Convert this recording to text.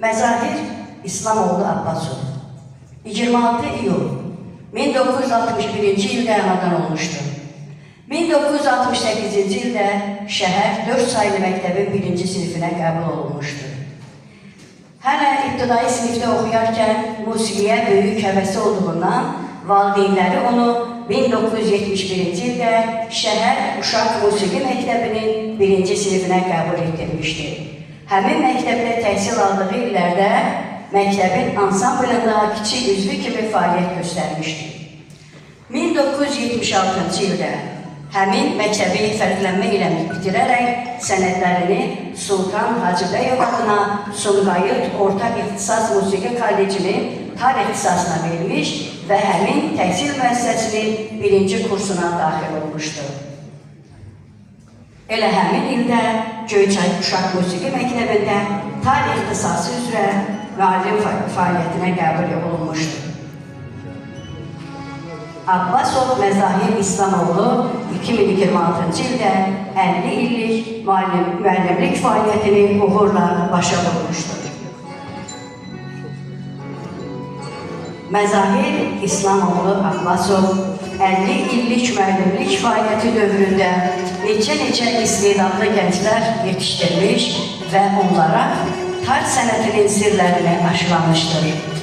Məzahir İslamoğlu Abbasov 26 iyul 1961-ci ildə anadan olmuşdur. 1968-ci ildə şəhər 4 saylı məktəbin 1-ci sinifinə qəbul olunmuşdur. Hələ ibtidai sinifdə oxuyarkən musiqiyə böyük həvəsi olduğundan valideynləri onu 1971-ci ildə şəhər Uşaq Musiqi Məktəbinin 1-ci sinifinə qəbul etdirmişdir. Həmin məktəbdə təhsil aldığı illərdə məktəbin ansamblında kiçik üzvü kimi fəaliyyət göstərmişdir. 1976-cı ildə həmin məktəbi fərqlənmə ilə bitirərək sənədlərini Sultan Hacıbəyov adına Sumqayıt Orta İxtisas Musiqi Kollecinin tarix ixtisasına verilmiş və həmin təhsil müəssisəsinin 1-ci kursuna daxil olmuşdur. Elə həmin ildə Göyçay Uşaq Musiqi Məktəbində tarix ixtisası üzrə müəllim fəaliyyətinə qəbul olunmuşdur. Abbasov Məzahir İslamoğlu 2026-cı ildə 50 illik müəllimlik fəaliyyətini uğurla başa vurmuşdur. Məzahir İslamoğlu Abbasov 50 illik müəllimlik fəaliyyəti dövründə neçə istedadlı gənclər yetişdirmiş və onlara tar sənətinin sirlərini aşılamışdır.